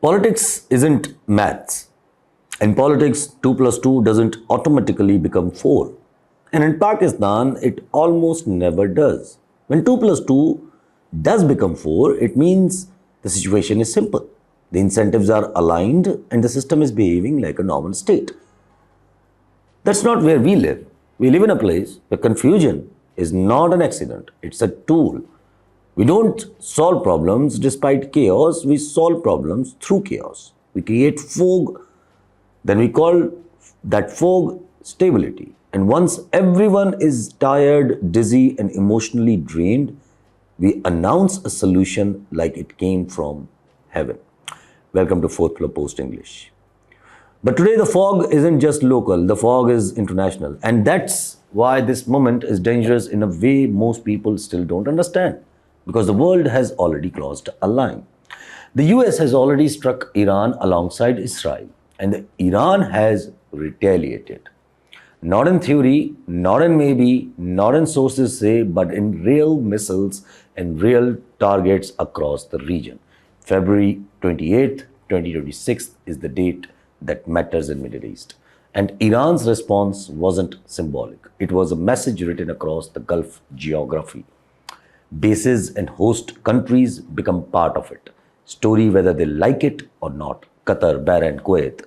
Politics isn't maths. In politics, 2 plus 2 doesn't automatically become 4. And in Pakistan, it almost never does. When 2 plus 2 does become 4, it means the situation is simple. The incentives are aligned and the system is behaving like a normal state. That's not where we live. We live in a place where confusion is not an accident, it's a tool. We don't solve problems despite chaos, we solve problems through chaos. We create fog, then we call that fog stability. And once everyone is tired, dizzy, and emotionally drained, we announce a solution like it came from heaven. Welcome to Fourth Floor Post English. But today the fog isn't just local, the fog is international. And that's why this moment is dangerous in a way most people still don't understand. Because the world has already crossed a line. The US has already struck Iran alongside Israel. And Iran has retaliated. Not in theory, not in maybe, not in sources say, but in real missiles and real targets across the region. February 28th, 2026 is the date that matters in Middle East. And Iran's response wasn't symbolic. It was a message written across the Gulf geography. Bases and host countries become part of it. Story whether they like it or not. Qatar, Bahrain, Kuwait.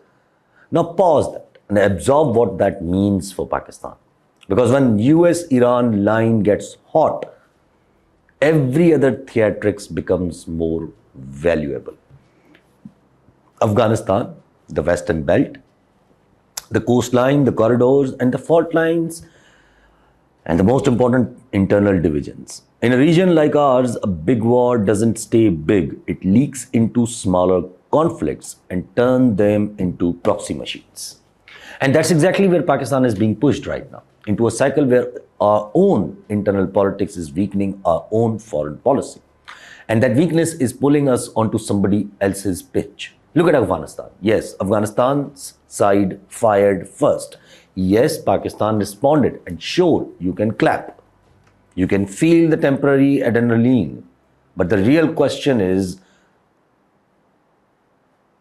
Now pause that and absorb what that means for Pakistan. Because when US-Iran line gets hot, every other theatrics becomes more valuable. Afghanistan, the Western Belt, the coastline, the corridors, and the fault lines, and the most important, internal divisions. In a region like ours, a big war doesn't stay big. It leaks into smaller conflicts and turns them into proxy machines. And that's exactly where Pakistan is being pushed right now, into a cycle where our own internal politics is weakening our own foreign policy. And that weakness is pulling us onto somebody else's pitch. Look at Afghanistan. Yes, Afghanistan's side fired first. Yes, Pakistan responded, and sure, you can clap. You can feel the temporary adrenaline. But the real question is,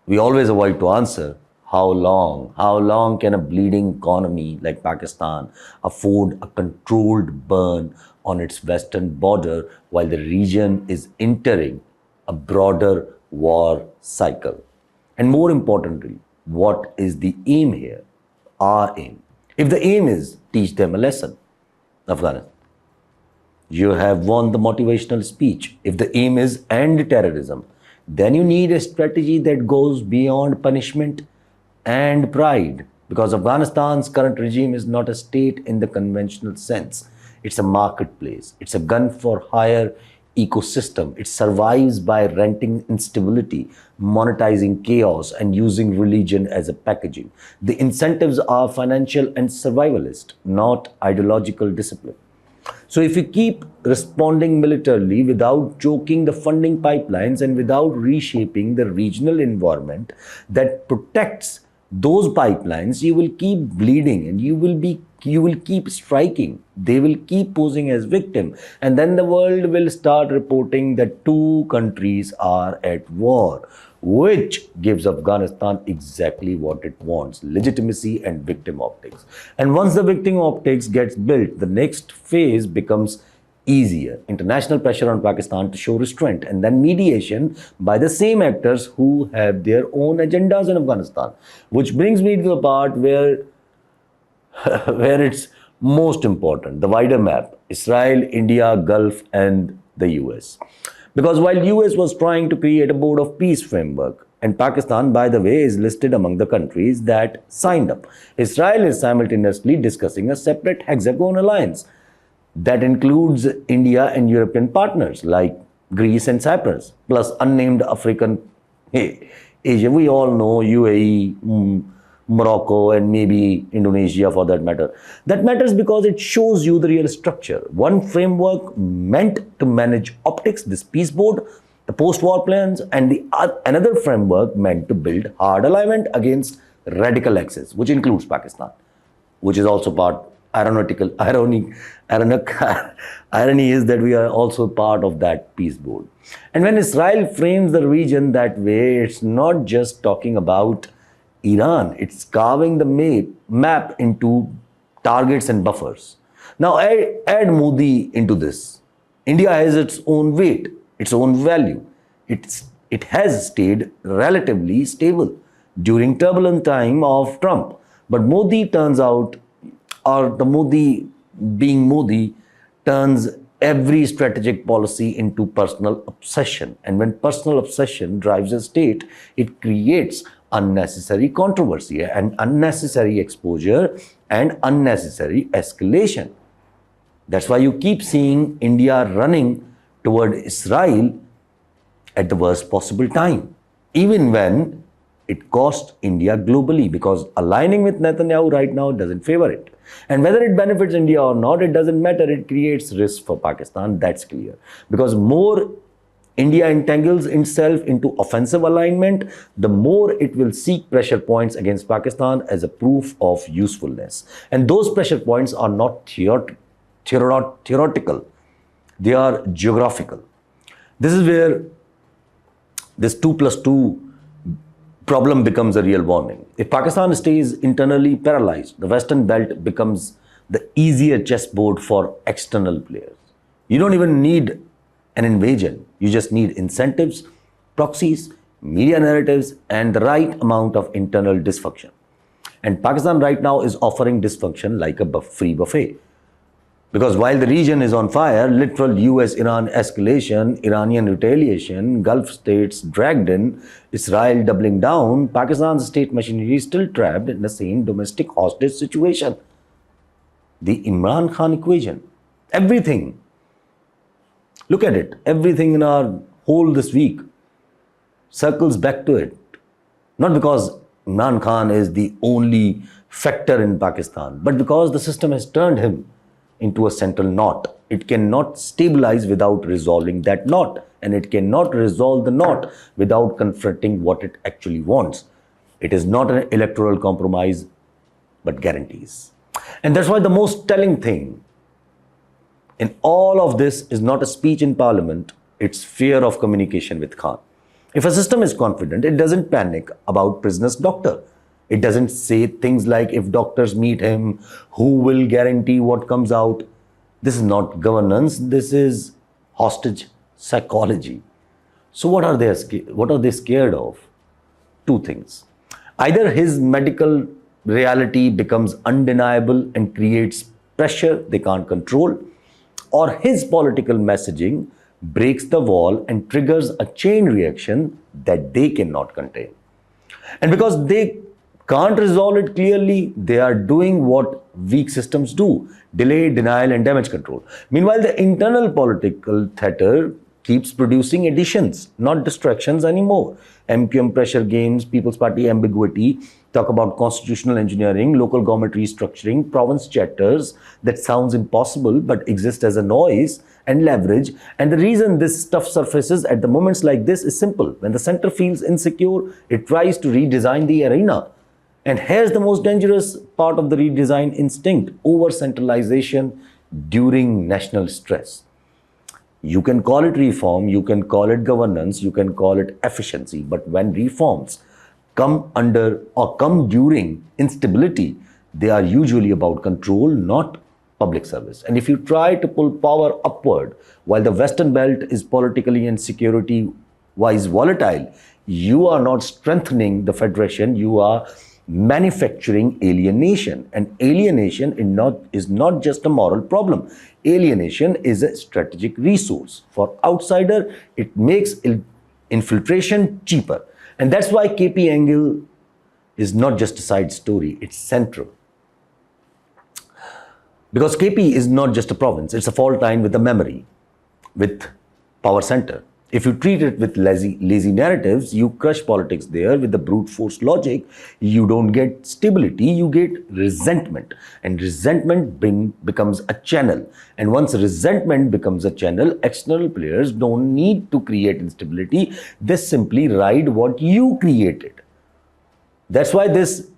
we always avoid to answer, how long? How long can a bleeding economy like Pakistan afford a controlled burn on its western border while the region is entering a broader war cycle? And more importantly, what is the aim here? Our aim. If the aim is teach them a lesson, Afghanistan, you have won the motivational speech. If the aim is end terrorism, then you need a strategy that goes beyond punishment and pride. Because Afghanistan's current regime is not a state in the conventional sense. It's a marketplace. It's a gun for hire ecosystem. It survives by renting instability, monetizing chaos, and using religion as a packaging. The incentives are financial and survivalist, not ideological discipline. So if we keep responding militarily without choking the funding pipelines and without reshaping the regional environment that protects those pipelines, you will keep bleeding and you will keep striking. They will keep posing as victim. And then the world will start reporting that two countries are at war, which gives Afghanistan exactly what it wants, legitimacy and victim optics. And once the victim optics gets built, the next phase becomes easier. International pressure on Pakistan to show restraint, and then mediation by the same actors who have their own agendas in Afghanistan. Which brings me to the part where it's most important, the wider map, Israel, India, Gulf, and the US. Because while US was trying to create a board of peace framework, and Pakistan, by the way, is listed among the countries that signed up, Israel is simultaneously discussing a separate hexagon alliance that includes India and European partners like Greece and Cyprus, plus unnamed African Asia. We all know UAE, Morocco, and maybe Indonesia for that matter. That matters because it shows you the real structure. One framework meant to manage optics, this peace board, the post-war plans, and another framework meant to build hard alignment against radical axis, which includes Pakistan, which is also part, ironic irony is that we are also part of that peace board. And when Israel frames the region that way, it's not just talking about Iran, it's carving the map into targets and buffers. Now add Modi into this. India has its own weight, its own value. It has stayed relatively stable during turbulent time of Trump. But Modi turns out, or the Modi being Modi, turns every strategic policy into personal obsession. And when personal obsession drives a state, it creates unnecessary controversy and unnecessary exposure and unnecessary escalation. That's why you keep seeing India running toward Israel at the worst possible time, even when it costs India globally, because aligning with Netanyahu right now doesn't favor it. And whether it benefits India or not, it doesn't matter. It creates risk for Pakistan, that's clear. Because more India entangles itself into offensive alignment, the more it will seek pressure points against Pakistan as a proof of usefulness. And those pressure points are not theoretical, they are geographical. This is where this 2+2 problem becomes a real warning. If Pakistan stays internally paralyzed, the Western belt becomes the easier chessboard for external players. You don't even need an invasion. You just need incentives, proxies, media narratives, and the right amount of internal dysfunction. And Pakistan right now is offering dysfunction like a free buffet. Because while the region is on fire, literal US-Iran escalation, Iranian retaliation, Gulf states dragged in, Israel doubling down, Pakistan's state machinery is still trapped in the same domestic hostage situation. The Imran Khan equation. Everything. Look at it. Everything in our whole this week circles back to it. Not because Imran Khan is the only factor in Pakistan, but because the system has turned him into a central knot. It cannot stabilize without resolving that knot, and it cannot resolve the knot without confronting what it actually wants. It is not an electoral compromise, but guarantees. And that's why the most telling thing in all of this is not a speech in parliament, it's fear of communication with Khan. If a system is confident, it doesn't panic about prisoner's doctor. It doesn't say things like, if doctors meet him, who will guarantee what comes out? This is not governance, this is hostage psychology. So what are they scared of? Two things. Either his medical reality becomes undeniable and creates pressure they can't control, or his political messaging breaks the wall and triggers a chain reaction that they cannot contain. And because they can't resolve it clearly, they are doing what weak systems do: delay, denial, and damage control. Meanwhile, the internal political theater keeps producing additions, not distractions anymore. MQM pressure games, People's Party ambiguity, talk about constitutional engineering, local government restructuring, province chapters that sounds impossible but exist as a noise and leverage. And the reason this stuff surfaces at the moments like this is simple. When the center feels insecure, it tries to redesign the arena. And here's the most dangerous part of the redesign instinct: over-centralization during national stress. You can call it reform, you can call it governance, you can call it efficiency, but when reforms come under or come during instability, they are usually about control, not public service. And if you try to pull power upward while the Western belt is politically and security-wise volatile, you are not strengthening the federation, you are manufacturing alienation. And alienation is not just a moral problem. Alienation is a strategic resource. For outsider, it makes infiltration cheaper. And that's why KP angle is not just a side story, it's central. Because KP is not just a province, it's a fault line with a memory, with power center. If you treat it with lazy narratives, you crush politics there with the brute force logic. You don't get stability, you get resentment. And resentment becomes a channel. And once resentment becomes a channel, external players don't need to create instability. They simply ride what you created. That's why this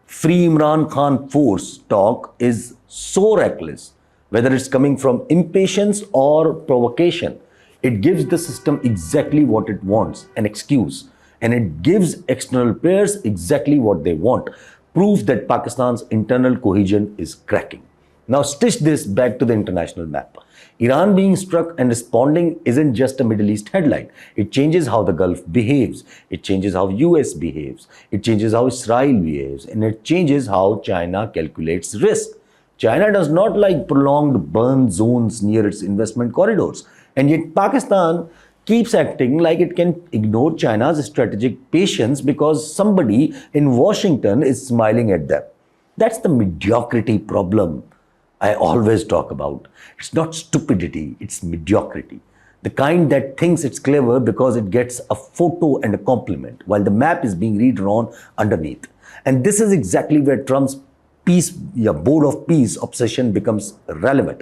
Free Imran Khan force talk is so reckless, whether it's coming from impatience or provocation. It gives the system exactly what it wants, an excuse, and it gives external players exactly what they want. Proof that Pakistan's internal cohesion is cracking. Now stitch this back to the international map. Iran being struck and responding isn't just a Middle East headline. It changes how the Gulf behaves. It changes how US behaves. It changes how Israel behaves. And it changes how China calculates risk. China does not like prolonged burn zones near its investment corridors. And yet Pakistan keeps acting like it can ignore China's strategic patience because somebody in Washington is smiling at them. That's the mediocrity problem I always talk about. It's not stupidity, it's mediocrity. The kind that thinks it's clever because it gets a photo and a compliment while the map is being redrawn underneath. And this is exactly where Trump's board of peace obsession becomes relevant.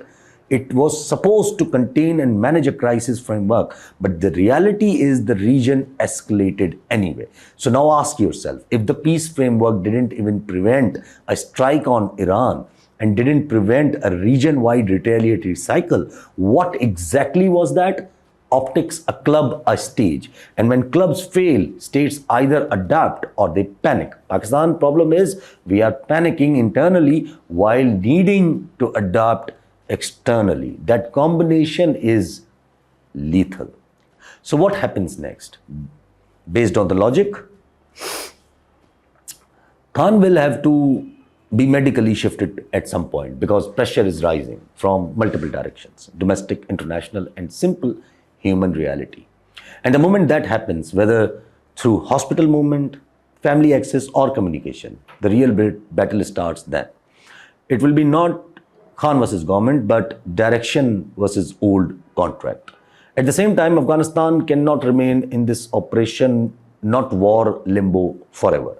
It was supposed to contain and manage a crisis framework, but the reality is the region escalated anyway. So now ask yourself, if the peace framework didn't even prevent a strike on Iran, and didn't prevent a region-wide retaliatory cycle, what exactly was that? Optics, a club, a stage. And when clubs fail, states either adapt or they panic. Pakistan's problem is we are panicking internally while needing to adapt externally. That combination is lethal. So what happens next? Based on the logic, Khan will have to be medically shifted at some point because pressure is rising from multiple directions, domestic, international, and simple human reality. And the moment that happens, whether through hospital movement, family access, or communication, the real battle starts then. It will be not Khan versus government, but direction versus old contract. At the same time, Afghanistan cannot remain in this operation, not war limbo forever.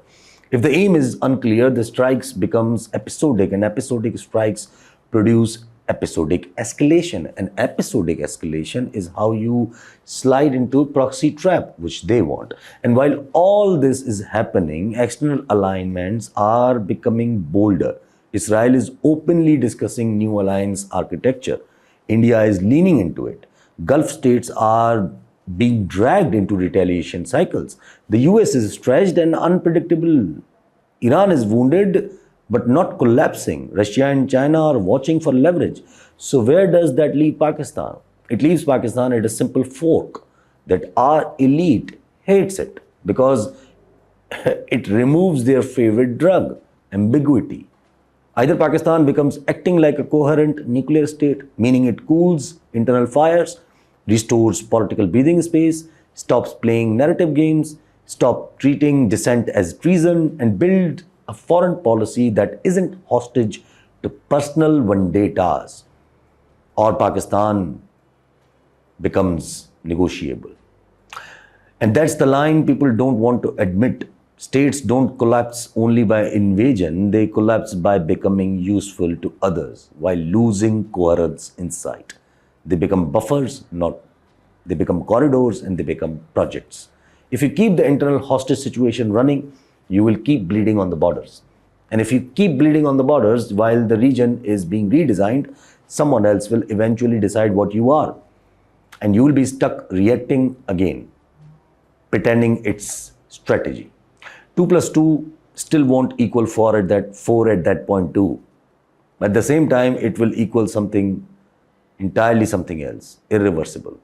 If the aim is unclear, the strikes becomes episodic, and episodic strikes produce episodic escalation. An episodic escalation is how you slide into a proxy trap, which they want. And while all this is happening, external alignments are becoming bolder. Israel is openly discussing new alliance architecture. India is leaning into it. Gulf states are being dragged into retaliation cycles. The US is stretched and unpredictable. Iran is wounded but not collapsing. Russia and China are watching for leverage. So where does that leave Pakistan? It leaves Pakistan at a simple fork that our elite hates it because it removes their favorite drug, ambiguity. Either Pakistan becomes acting like a coherent nuclear state, meaning it cools internal fires, restores political breathing space, stops playing narrative games, stop treating dissent as treason, and build a foreign policy that isn't hostage to personal vendettas, or Pakistan becomes negotiable. And that's the line people don't want to admit. States don't collapse only by invasion, they collapse by becoming useful to others while losing coherence inside. They become buffers, they become corridors, and they become projects. If you keep the internal hostage situation running, you will keep bleeding on the borders. And if you keep bleeding on the borders while the region is being redesigned, someone else will eventually decide what you are. And you will be stuck reacting again, pretending it's strategy. 2 plus 2 still won't equal 4 at that point too. At the same time, it will equal something entirely something else, irreversible.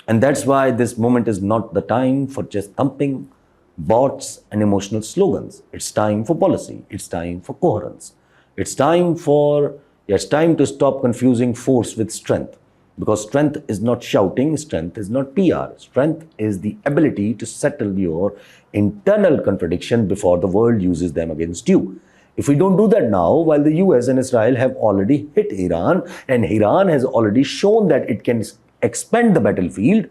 And that's why this moment is not the time for just thumping, bots, and emotional slogans. It's time for policy. It's time for coherence. It's time to stop confusing force with strength. Because strength is not shouting, strength is not PR. Strength is the ability to settle your internal contradiction before the world uses them against you. If we don't do that now, while the US and Israel have already hit Iran, and Iran has already shown that it can expand the battlefield,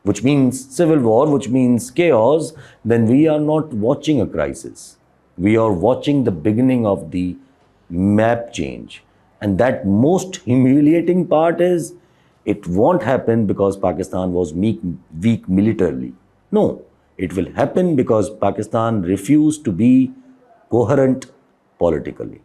which means civil war, which means chaos, then we are not watching a crisis. We are watching the beginning of the map change. And that most humiliating part is, it won't happen because Pakistan was weak militarily. No, it will happen because Pakistan refused to be coherent politically.